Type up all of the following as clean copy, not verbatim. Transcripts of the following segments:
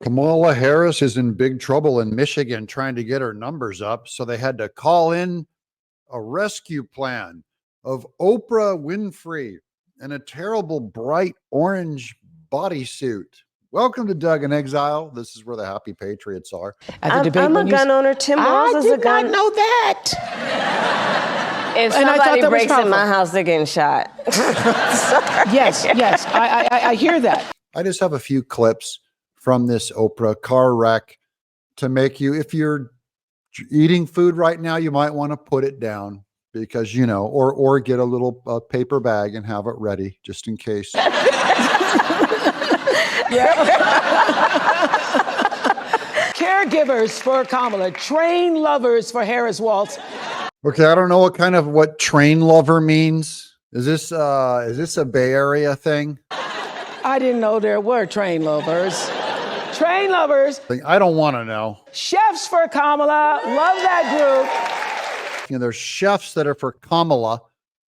Kamala Harris is in big trouble in Michigan trying to get her numbers up, so they had to call in a rescue plan of Oprah Winfrey in a terrible bright orange bodysuit. Welcome to Doug in Exile. This is where the happy patriots are. I'm a gun owner. Tim Walz is a gun. I did not know that. If somebody breaks in my house, they're getting shot. Yes, I hear that. I just have a few clips from this Oprah car wreck to make you, if you're eating food right now, you might want to put it down because, you know, or get a little paper bag and have it ready just in case. Caregivers for Kamala, train lovers for Harris Waltz. Okay, I don't know what train lover means. Is this a Bay Area thing? I didn't know there were train lovers. Train lovers. I don't want to know. Chefs for Kamala, love that group. You know, there's chefs that are for Kamala,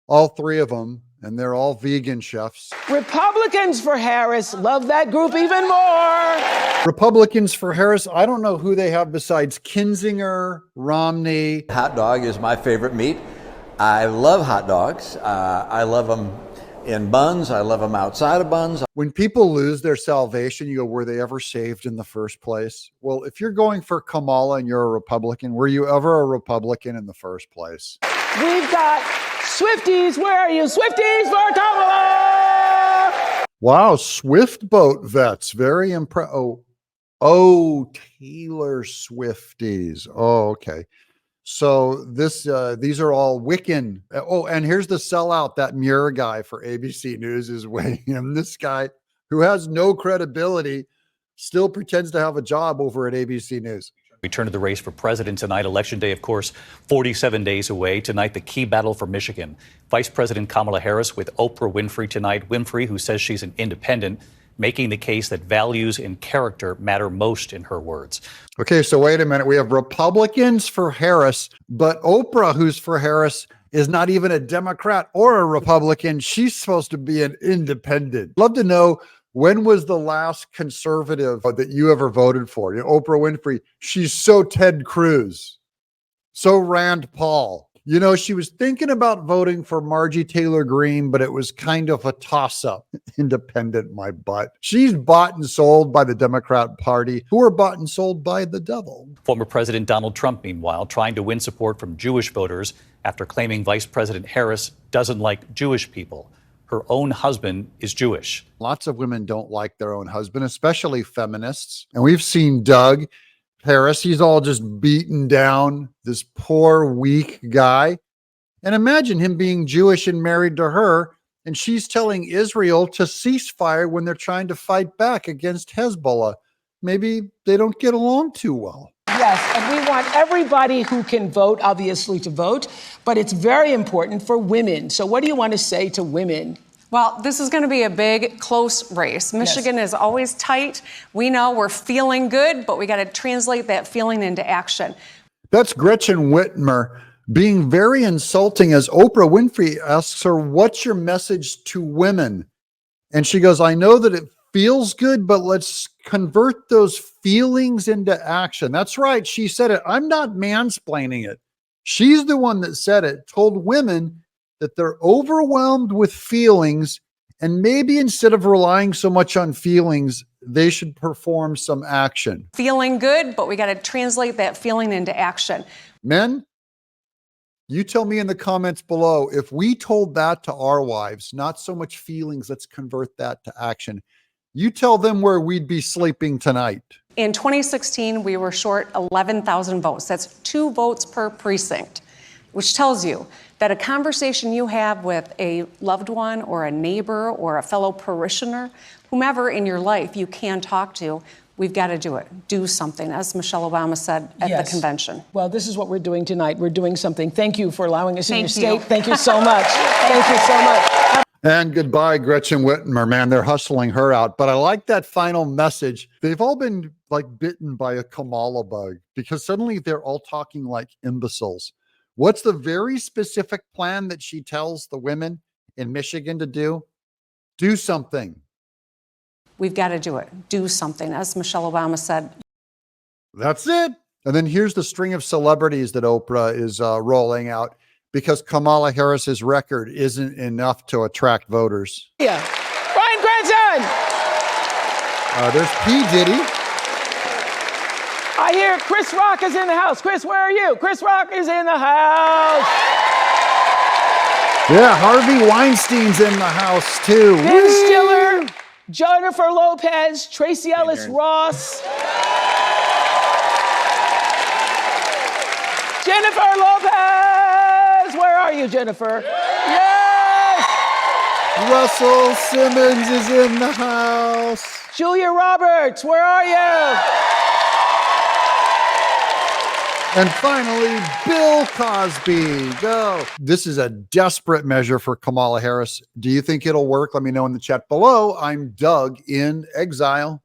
all three of them, and they're all vegan chefs. Republicans for Harris, love that group even more. Republicans for Harris, I don't know who they have besides Kinzinger, Romney. Hot dog is my favorite meat. I love hot dogs. I love them in buns. I love them outside of buns. When people lose their salvation, you go, were they ever saved in the first place? Well, if you're going for Kamala and you're a Republican, were you ever a Republican in the first place? We've got Swifties. Where are you? Swifties for Kamala. Wow, Swift boat vets. Very impressive. Oh, Taylor Swifties. Oh, okay. So these are all Wiccan. Oh, and here's the sellout. That Muir guy for ABC News is weighing him. This guy who has no credibility still pretends to have a job over at ABC News. Return to the race for president tonight. Election day, of course, 47 days away. Tonight, the key battle for Michigan. Vice President Kamala Harris with Oprah Winfrey tonight. Winfrey, who says she's an independent, making the case that values and character matter most in her words. Okay, so wait a minute. We have Republicans for Harris, but Oprah, who's for Harris, is not even a Democrat or a Republican. She's supposed to be an independent. Love to know, when was the last conservative that you ever voted for? You know, Oprah Winfrey, she's so Ted Cruz, so Rand Paul. You know, she was thinking about voting for Marjorie Taylor Greene, but it was kind of a toss-up. Independent, my butt. She's bought and sold by the Democrat Party, who are bought and sold by the devil. Former President Donald Trump, meanwhile, trying to win support from Jewish voters after claiming Vice President Harris doesn't like Jewish people. Her own husband is Jewish. Lots of women don't like their own husband, especially feminists. And we've seen Doug Harris, he's all just beaten down, this poor, weak guy. And imagine him being Jewish and married to her, and she's telling Israel to cease fire when they're trying to fight back against Hezbollah. Maybe they don't get along too well. Yes, and we want everybody who can vote, obviously, to vote, but it's very important for women. So what do you want to say to women? Well, this is going to be a big, close race. Michigan is always tight. We know we're feeling good, but we got to translate that feeling into action. That's Gretchen Whitmer being very insulting as Oprah Winfrey asks her, what's your message to women? And she goes, I know that it feels good, but let's convert those feelings into action. That's right. She said it. I'm not mansplaining it. She's the one that said it, told women that they're overwhelmed with feelings, and maybe instead of relying so much on feelings, they should perform some action. Feeling good, but we got to translate that feeling into action. Men, you tell me in the comments below, if we told that to our wives, not so much feelings, let's convert that to action. You tell them where we'd be sleeping tonight. In 2016, we were short 11,000 votes. That's 2 votes per precinct, which tells you that a conversation you have with a loved one or a neighbor or a fellow parishioner, whomever in your life you can talk to, we've got to do it. Do something, as Michelle Obama said at the convention. Well, this is what we're doing tonight. We're doing something. Thank you for allowing us in your state. Thank you so much. Thank you so much. And goodbye, Gretchen Whitmer, man. They're hustling her out. But I like that final message. They've all been like bitten by a Kamala bug because suddenly they're all talking like imbeciles. What's the very specific plan that she tells the women in Michigan to do? Do something. we've got to do it. Do something. As Michelle Obama said. That's it. And then here's the string of celebrities that Oprah is rolling out because Kamala Harris's record isn't enough to attract voters. Yeah. Ryan Grandson. There's P. Diddy. I hear Chris Rock is in the house. Chris, where are you? Chris Rock is in the house. Yeah, Harvey Weinstein's in the house too. Ben Stiller, Jennifer Lopez, Tracy Ellis Ross. Jennifer Lopez! Where are you, Jennifer? Yes! Russell Simmons is in the house. Julia Roberts, where are you? And finally, Bill Cosby. Go. This is a desperate measure for Kamala Harris. Do you think it'll work? Let me know in the chat below. I'm Doug in Exile.